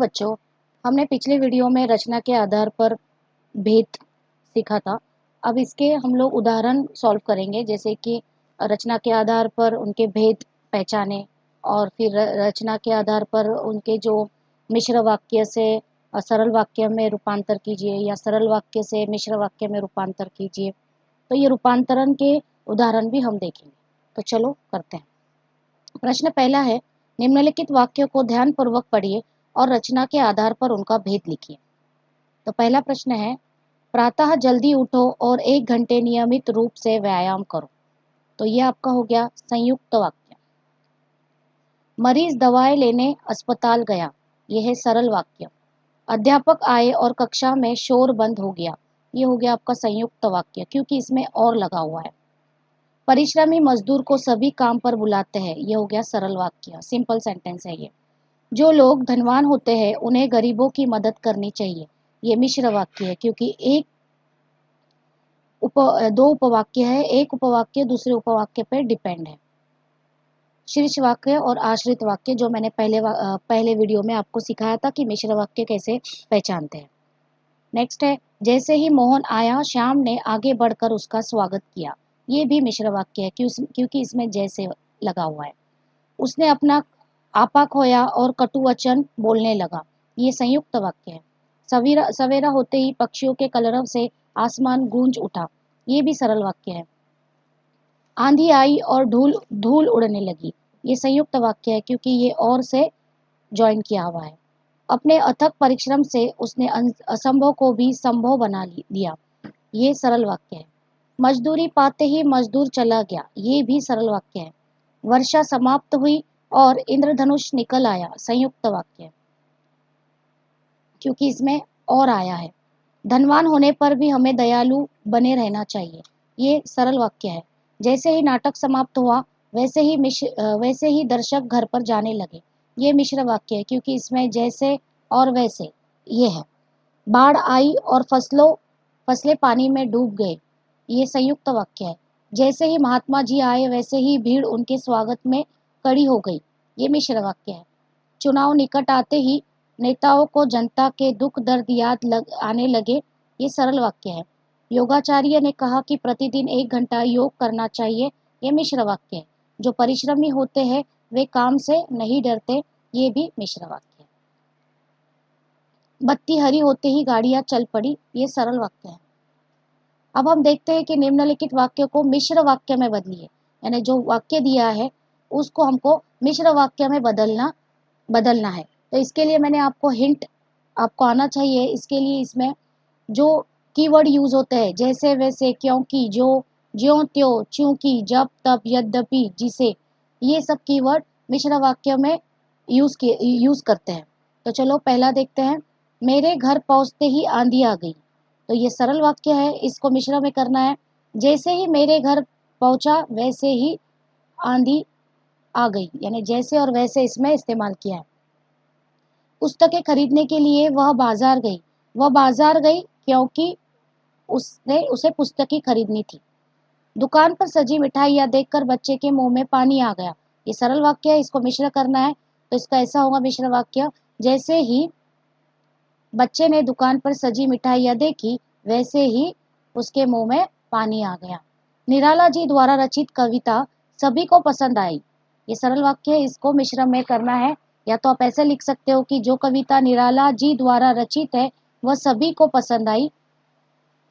बच्चों, हमने पिछले वीडियो में रचना के आधार पर भेद सीखा था। अब इसके हम लोग उदाहरण सॉल्व करेंगे, जैसे कि रचना के आधार पर उनके भेद पहचाने और फिर रचना के आधार पर उनके जो मिश्र वाक्य से सरल वाक्य में रूपांतर कीजिए या सरल वाक्य से मिश्र वाक्य में रूपांतर कीजिए। तो ये रूपांतरण के उदाहरण भी हम देखेंगे। तो चलो करते हैं। प्रश्न पहला है, निम्नलिखित वाक्यों को ध्यानपूर्वक पढ़िए और रचना के आधार पर उनका भेद लिखिए। तो पहला प्रश्न है, प्रातः जल्दी उठो और 1 घंटे नियमित रूप से व्यायाम करो। तो यह आपका हो गया संयुक्त वाक्य। मरीज दवाएं लेने अस्पताल गया, यह है सरल वाक्य। अध्यापक आए और कक्षा में शोर बंद हो गया, यह हो गया आपका संयुक्त वाक्य, क्योंकि इसमें और लगा हुआ है। परिश्रमी मजदूर को सभी काम पर बुलाते हैं, यह हो गया सरल वाक्य, सिंपल सेंटेंस है ये। जो लोग धनवान होते हैं उन्हें गरीबों की मदद करनी चाहिए, ये मिश्र वाक्य है, क्योंकि दो उपवाक्य है, एक उपवाक्य दूसरे उपवाक्य पर डिपेंड है। शीर्ष वाक्य और आश्रित वाक्य, जो मैंने पहले वीडियो में आपको सिखाया था कि मिश्र वाक्य कैसे पहचानते हैं। नेक्स्ट है, जैसे ही मोहन आया श्याम ने आगे बढ़कर उसका स्वागत किया, ये भी मिश्र वाक्य है क्योंकि इसमें जैसे लगा हुआ है। उसने अपना आपा खोया और कटु वचन बोलने लगा, ये संयुक्त वाक्य है। सवेरा होते ही पक्षियों के कलरव से आसमान गूंज उठा, ये भी सरल वाक्य है। आंधी आई और धूल धूल उड़ने लगी, ये संयुक्त वाक्य है क्योंकि ये और से ज्वाइन किया हुआ है। अपने अथक परिश्रम से उसने असंभव को भी संभव बना दिया, ये सरल वाक्य है। मजदूरी पाते ही मजदूर चला गया, ये भी सरल वाक्य है। वर्षा समाप्त हुई और इंद्रधनुष निकल आया, संयुक्त वाक्य है क्योंकि इसमें और आया है। धनवान होने पर भी हमें दयालु बने रहना चाहिए, ये सरल वाक्य है। जैसे ही नाटक समाप्त हुआ वैसे ही दर्शक घर पर जाने लगे, ये मिश्र वाक्य है क्योंकि इसमें जैसे और वैसे ये है। बाढ़ आई और फसलें पानी में डूब गए, ये संयुक्त वाक्य है। जैसे ही महात्मा जी आए वैसे ही भीड़ उनके स्वागत में खड़ी हो गई, ये मिश्र वाक्य है। चुनाव निकट आते ही नेताओं को जनता के दुख दर्द आने लगे, ये सरल वाक्य है। योगाचार्य ने कहा कि प्रतिदिन 1 घंटा योग करना चाहिए, ये मिश्र वाक्य है। जो परिश्रमी होते हैं वे काम से नहीं डरते, ये भी मिश्र वाक्य है। बत्ती हरी होते ही गाड़ियां चल पड़ी, ये सरल वाक्य है। अब हम देखते हैं कि निम्नलिखित वाक्य को मिश्र वाक्य में बदलिए, यानी जो वाक्य दिया है उसको हमको मिश्र वाक्य में बदलना है। तो इसके लिए मैंने आपको हिंट आपको आना चाहिए। इसके लिए इसमें जो कीवर्ड यूज होते हैं, जैसे वैसे, क्योंकि, जो, ज्यों त्यों, चूंकि, जब तब, यद्यपि, जिसे, ये सब कीवर्ड मिश्र वाक्य में यूज करते हैं। तो चलो पहला देखते हैं। मेरे घर पहुंचते ही आंधी आ गई, तो ये सरल वाक्य है, इसको मिश्र में करना है। जैसे ही मेरे घर पहुंचा वैसे ही आंधी आ गई, यानी जैसे और वैसे इसमें इस्तेमाल किया है। पुस्तकें खरीदने के लिए वह बाजार गई क्योंकि उसे पुस्तकें खरीदनी थी। दुकान पर सजी मिठाइयाँ देखकर बच्चे के मुंह में पानी आ गया, ये सरल वाक्य है, इसको मिश्र करना है। तो इसका ऐसा होगा मिश्र वाक्य, जैसे ही बच्चे ने दुकान पर सजी मिठाइयाँ देखी वैसे ही उसके मुंह में पानी आ गया। निराला जी द्वारा रचित कविता सभी को पसंद आई, ये सरल वाक्य है, इसको मिश्र में करना है। या तो आप ऐसे लिख सकते हो कि जो कविता निराला जी द्वारा रचित है वह सभी को पसंद आई,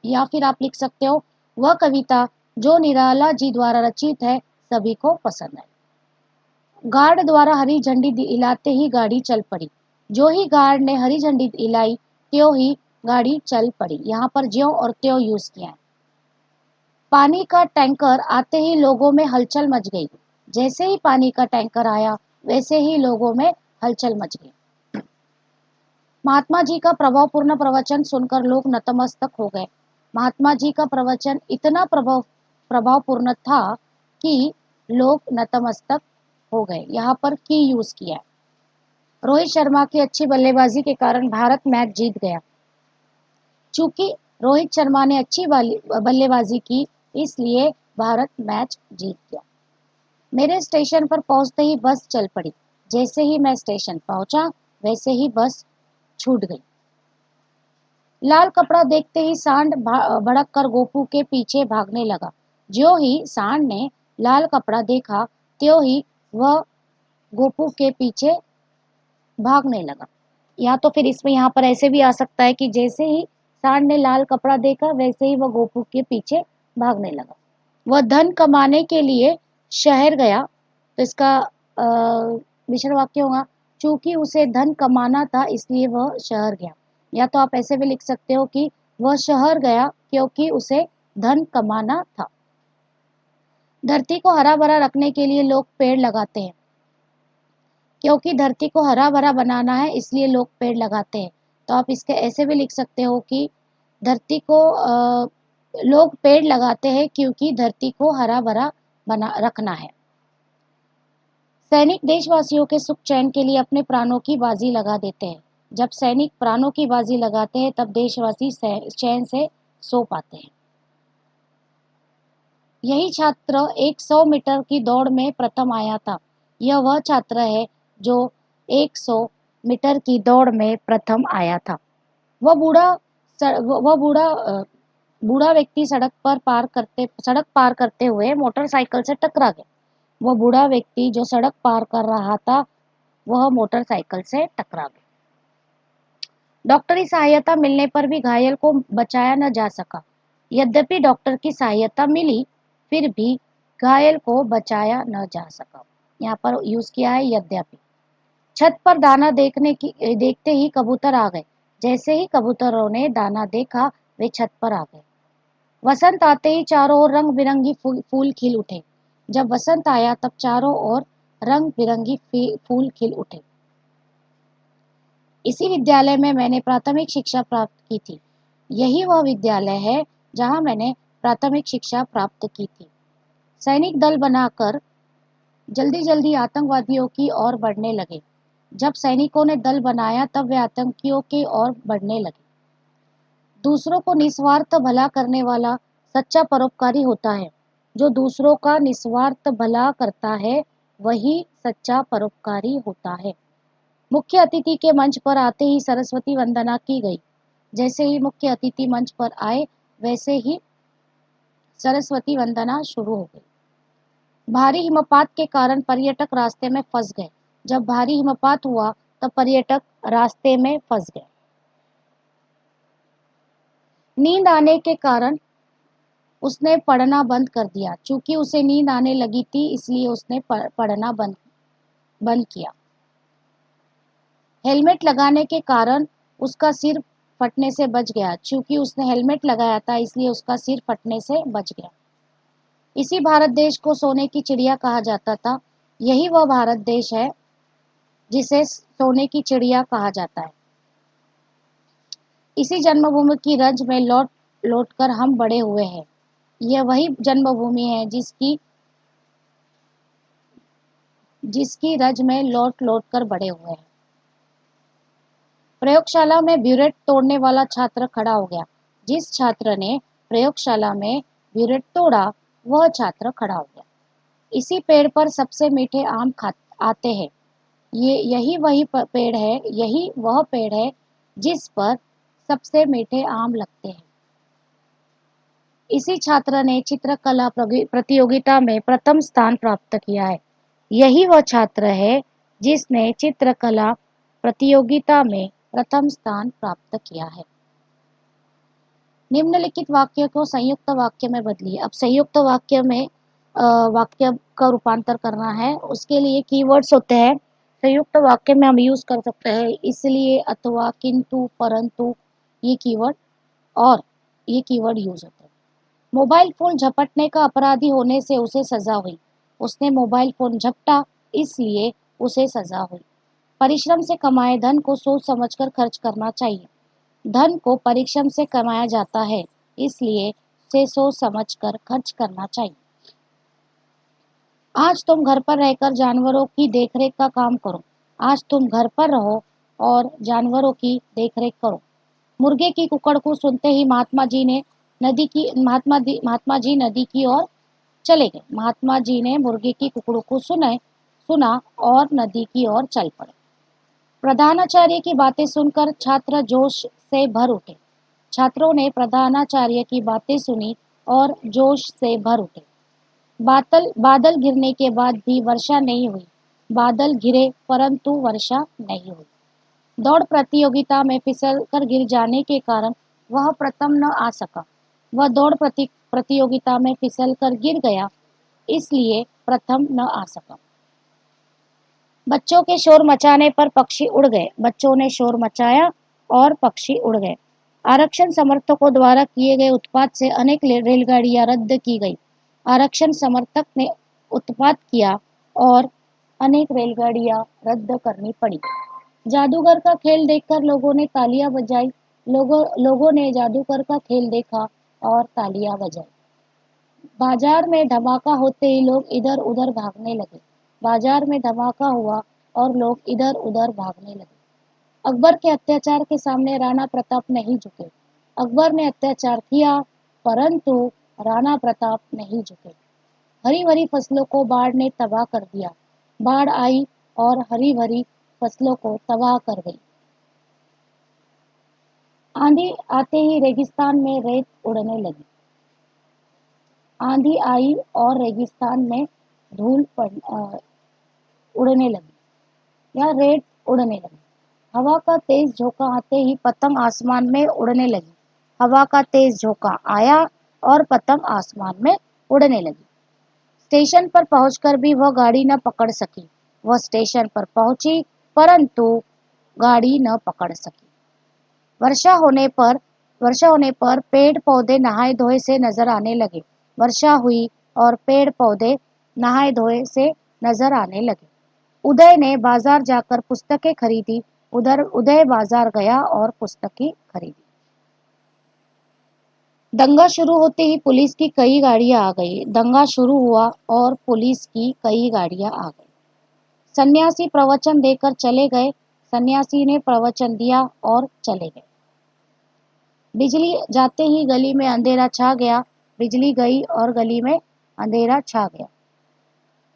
या फिर आप लिख सकते हो वह कविता जो निराला जी द्वारा रचित है सभी को पसंद आई। गार्ड द्वारा हरी झंडी दिलाते ही गाड़ी चल पड़ी, जो ही गार्ड ने हरी झंडी दिलाई त्यों ही गाड़ी चल पड़ी, यहाँ पर ज्यों और त्यों यूज किया है। पानी का टैंकर आते ही लोगों में हलचल मच गई, जैसे ही पानी का टैंकर आया वैसे ही लोगों में हलचल मच गई। महात्मा जी का प्रभावपूर्ण प्रवचन सुनकर लोग नतमस्तक हो गए, महात्मा जी का प्रवचन इतना प्रभावपूर्ण था कि लोग नतमस्तक हो गए, यहाँ पर की यूज किया है। रोहित शर्मा की अच्छी बल्लेबाजी के कारण भारत मैच जीत गया, चूंकि रोहित शर्मा ने अच्छी बल्लेबाजी की इसलिए भारत मैच जीत गया। मेरे स्टेशन पर पहुंचते ही बस चल पड़ी, जैसे ही मैं स्टेशन पहुंचा वैसे ही बस छूट गई। लाल कपड़ा देखते ही सांड भड़क कर गोपू के पीछे भागने लगा। ज्यों ही सांड ने लाल कपड़ा देखा त्यों ही वह गोपू के पीछे भागने लगा। या तो फिर इसमें यहाँ पर ऐसे भी आ सकता है कि जैसे ही सांड ने लाल कपड़ा देखा वैसे ही वह गोपू के पीछे भागने लगा। वह धन कमाने के लिए शहर गया, तो इसका मिश्र वाक्य होगा चूंकि उसे धन कमाना था इसलिए वह शहर गया। या तो आप ऐसे भी लिख सकते हो कि वह शहर गया क्योंकि उसे धन कमाना था। धरती को हरा भरा रखने के लिए लोग पेड़ लगाते हैं। क्योंकि धरती को हरा भरा बनाना है इसलिए लोग पेड़ लगाते हैं। तो आप इसके ऐसे भी लिख सकते हो कि धरती को लोग पेड़ लगाते हैं क्योंकि धरती को हरा भरा बना रखना है। सैनिक देशवासियों के सुख चैन के लिए अपने प्राणों की बाजी लगा देते हैं। जब सैनिक प्राणों की बाजी लगाते हैं तब देशवासी चैन से सो पाते हैं। यही छात्र 100 मीटर की दौड़ में प्रथम आया था। यह वह छात्र है जो 100 मीटर की दौड़ में प्रथम आया था। वह बूढ़ा व्यक्ति सड़क पार करते हुए मोटरसाइकिल से टकरा गया। वह बूढ़ा व्यक्ति जो सड़क पार कर रहा था वह मोटरसाइकिल से टकरा गया। डॉक्टरी सहायता मिलने पर भी घायल को बचाया न जा सका। यद्यपि डॉक्टर की सहायता मिली फिर भी घायल को बचाया न जा सका। यहाँ पर यूज किया है यद्यपि। छत पर दाना देखते ही कबूतर आ गए। जैसे ही कबूतरों ने दाना देखा वे छत पर आ गए। वसंत आते ही चारों ओर रंग बिरंगी फूल खिल उठे। जब वसंत आया तब चारों ओर रंग बिरंगी फूल खिल उठे। इसी विद्यालय में मैंने प्राथमिक शिक्षा प्राप्त की थी। यही वह विद्यालय है जहां मैंने प्राथमिक शिक्षा प्राप्त की थी। सैनिक दल बनाकर जल्दी जल्दी आतंकवादियों की ओर बढ़ने लगे। जब सैनिकों ने दल बनाया तब वे आतंकियों की ओर बढ़ने लगे। दूसरों को निस्वार्थ भला करने वाला सच्चा परोपकारी होता है। जो दूसरों का निस्वार्थ भला करता है वही सच्चा परोपकारी होता है। मुख्य अतिथि के मंच पर आते ही सरस्वती वंदना की गई। जैसे ही मुख्य अतिथि मंच पर आए वैसे ही सरस्वती वंदना शुरू हो गई। भारी हिमपात के कारण पर्यटक रास्ते में फंस गए। जब भारी हिमपात हुआ तब पर्यटक रास्ते में फंस गए। नींद आने के कारण उसने पढ़ना बंद कर दिया। चूंकि उसे नींद आने लगी थी इसलिए उसने पढ़ना बंद किया। हेलमेट लगाने के कारण उसका सिर फटने से बच गया। चूंकि उसने हेलमेट लगाया था इसलिए उसका सिर फटने से बच गया। इसी भारत देश को सोने की चिड़िया कहा जाता था। यही वह भारत देश है जिसे सोने की चिड़िया कहा जाता है। इसी जन्मभूमि की रज में लौट लौट कर हम बड़े हुए हैं। यह वही जन्मभूमि है जिसकी रज में लौट लौट कर बड़े हुए हैं। प्रयोगशाला में ब्यूरेट तोड़ने वाला छात्र खड़ा हो गया। जिस छात्र ने प्रयोगशाला में ब्यूरेट तोड़ा वह छात्र खड़ा हो गया। इसी पेड़ पर सबसे मीठे आम आते हैं। यही वह पेड़ है जिस पर सबसे मीठे आम लगते हैं। इसी छात्र ने चित्रकला प्रतियोगिता में प्रथम स्थान प्राप्त किया है। यही वह छात्र है जिसने चित्रकला प्रतियोगिता में प्रथम स्थान प्राप्त किया है। निम्नलिखित वाक्य को संयुक्त वाक्य में बदलिए। अब संयुक्त वाक्य में वाक्य का रूपांतर करना है। उसके लिए कीवर्ड्स होते हैं। संयुक्त वाक्य में हम यूज कर सकते हैं इसलिए, अथवा, किंतु, परंतु, ये कीवर्ड यूज होते हैं। मोबाइल फोन झपटने का अपराधी होने से उसे सजा हुई। उसने मोबाइल फोन झपटा इसलिए उसे सजा हुई। परिश्रम से कमाए धन को सोच समझकर खर्च करना चाहिए। धन को परिश्रम से कमाया जाता है इसलिए उसे सोच समझकर खर्च करना चाहिए। आज तुम घर पर रहकर जानवरों की देखरेख का काम करो। आज तुम घर पर रहो और जानवरों की देखरेख करो। मुर्गे की कुकड़कू सुनते ही महात्मा जी नदी की ओर चले गए। महात्मा जी ने मुर्गे की कुकड़ू को सुना और नदी की ओर चल पड़े। प्रधानाचार्य की बातें सुनकर छात्र जोश से भर उठे। छात्रों ने प्रधानाचार्य की बातें सुनी और जोश से भर उठे। बादल बादल गिरने के बाद भी वर्षा नहीं हुई। बादल घिरे परंतु वर्षा नहीं हुई। दौड़ प्रतियोगिता में फिसल कर गिर जाने के कारण वह प्रथम न आ सका। वह दौड़ प्रतियोगिता में फिसल कर गिर गया, इसलिए प्रथम न आ सका। बच्चों के शोर मचाने पर पक्षी उड़ गए। बच्चों ने शोर मचाया और पक्षी उड़ गए। आरक्षण समर्थकों द्वारा किए गए उत्पात से अनेक रेलगाड़ियां रद्द की गई। आरक्षण समर्थक ने उत्पात किया और अनेक रेलगाड़ियां रद्द करनी पड़ी। जादूगर का खेल देखकर लोगों ने तालियां बजाई। लोगों ने जादूगर का खेल देखा और तालियां बजाई। बाजार में धमाका होते ही लोग इधर उधर भागने लगे। बाजार में धमाका हुआ और लोग इधर उधर भागने लगे। अकबर के अत्याचार के सामने राणा प्रताप नहीं झुके। अकबर ने अत्याचार किया परंतु राणा प्रताप नहीं झुके। हरी भरी फसलों को बाढ़ ने तबाह कर दिया। बाढ़ आई और हरी भरी फसलों को तबाह कर गई। आंधी आते ही रेगिस्तान में रेत उड़ने लगी। आंधी आई और रेगिस्तान में उड़ने लगी या रेत उड़ने लगी। हवा का तेज झोंका आते ही पतंग आसमान में उड़ने लगी। हवा का तेज झोंका आया और पतंग आसमान में उड़ने लगी। स्टेशन पर पहुंचकर भी वह गाड़ी न पकड़ सकी। वह स्टेशन पर पहुंची परंतु गाड़ी न पकड़ सकी। वर्षा होने पर पेड़ पौधे नहाए धोए से नजर आने लगे। वर्षा हुई और पेड़ पौधे नहाए धोए से नजर आने लगे। उदय ने बाजार जाकर पुस्तकें खरीदी। उदय बाजार गया और पुस्तकें खरीदी। दंगा शुरू होते ही पुलिस की कई गाड़ियां आ गई। दंगा शुरू हुआ और पुलिस की कई गाड़ियां आ गई। सन्यासी प्रवचन देकर चले गए। सन्यासी ने प्रवचन दिया और चले गए। बिजली जाते ही गली में अंधेरा छा गया। बिजली गई और गली में अंधेरा छा गया।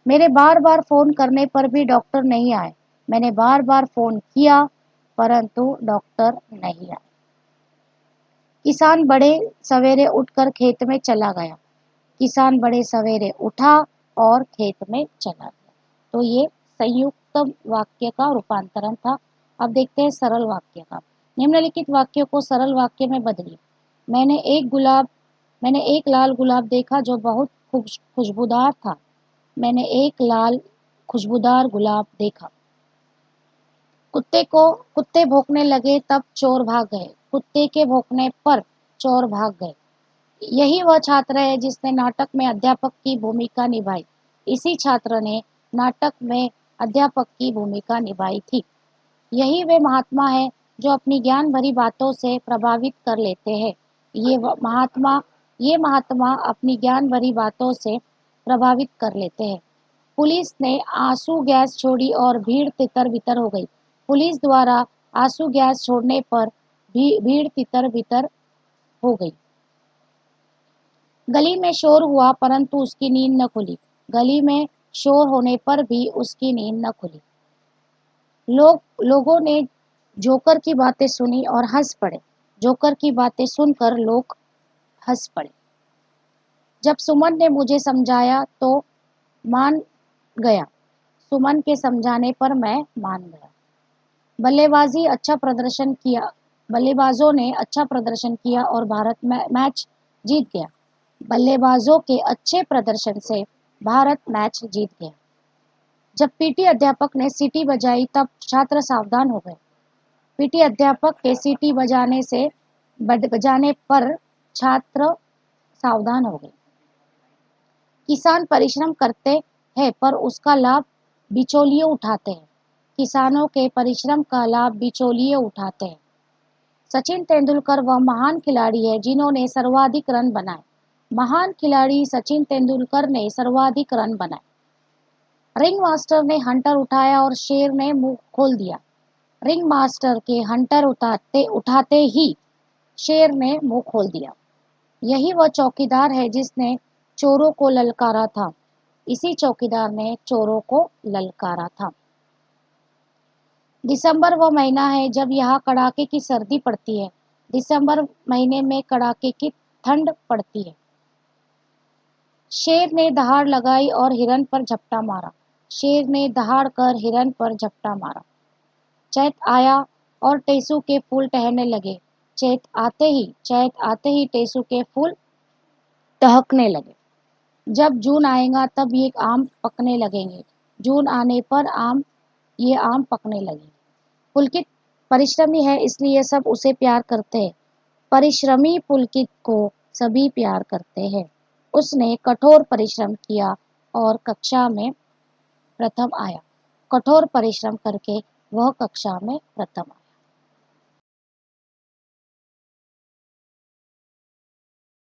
मेरे बार बार फोन करने पर भी डॉक्टर नहीं आए। मैंने बार बार फोन किया परंतु डॉक्टर नहीं आए। किसान बड़े सवेरे उठकर खेत में चला गया। किसान बड़े सवेरे उठा और खेत में चला गया। तो ये संयुक्त वाक्य का रूपांतरण था। अब देखते हैं सरल वाक्य का। निम्नलिखित वाक्यों को सरल वाक्य में बदलिए। मैंने एक लाल गुलाब देखा जो बहुत खुशबूदार था। मैंने एक लाल खुशबूदार गुलाब देखा। कुत्ते भौंकने लगे तब चोर भाग गए। कुत्ते के भौंकने पर चोर भाग गए। यही वह छात्र है जिसने नाटक में अध्यापक की भूमिका निभाई। इसी छात्र ने नाटक में अध्यापक की भूमिका निभाई थी। यही वे महात्मा है जो अपनी ज्ञान भरी बातों से प्रभावित कर लेते हैं। ये महात्मा अपनी ज्ञान भरी बातों से प्रभावित कर लेते हैं। पुलिस ने आंसू गैस छोड़ी और भीड़ तितर बितर हो गई। पुलिस द्वारा आंसू गैस छोड़ने पर भीड़ तितर बितर हो गई। गली में शोर हुआ परंतु उसकी नींद न खुली। गली में शोर होने पर भी उसकी नींद न खुली। लोगों ने जोकर की बातें सुनी और हंस पड़े। जोकर की बातें सुनकर लोग हंस पड़े। जब सुमन ने मुझे समझाया तो मान गया। सुमन के समझाने पर मैं मान गया। बल्लेबाजों ने अच्छा प्रदर्शन किया और भारत मैच जीत गया। बल्लेबाजों के अच्छे प्रदर्शन से भारत मैच जीत गया। जब पीटी अध्यापक ने सीटी बजाई तब छात्र सावधान हो गए। पीटी अध्यापक के सीटी बजाने पर छात्र सावधान हो गए। किसान परिश्रम करते हैं पर उसका लाभ बिचौलिए उठाते हैं। किसानों के परिश्रम का लाभ बिचौलिए उठाते हैं। सचिन तेंदुलकर वह महान खिलाड़ी है जिन्होंने सर्वाधिक रन बनाए। महान खिलाड़ी सचिन तेंदुलकर ने सर्वाधिक रन बनाए। रिंग मास्टर ने हंटर उठाया और शेर ने मुंह खोल दिया। रिंग मास्टर के हंटर उठाते ही शेर ने मुंह खोल दिया। यही वह चौकीदार है जिसने चोरों को ललकारा था। इसी चौकीदार ने चोरों को ललकारा था। दिसंबर वह महीना है जब यहाँ कड़ाके की सर्दी पड़ती है। दिसंबर महीने में कड़ाके की ठंड पड़ती है। शेर ने दहाड़ लगाई और हिरन पर झपटा मारा। शेर ने दहाड़ कर हिरन पर झपटा मारा। चैत आया और टेसू के फूल टहलने लगे। चैत आते ही टेसू के फूल दहकने लगे। जब जून आएगा तब ये आम पकने लगेंगे। जून आने पर ये आम पकने लगेंगे। पुलकित परिश्रमी है इसलिए सब उसे प्यार करते हैं। परिश्रमी पुलकित को सभी प्यार करते हैं। उसने कठोर परिश्रम किया और कक्षा में प्रथम आया। कठोर परिश्रम करके वह कक्षा में प्रथम आया।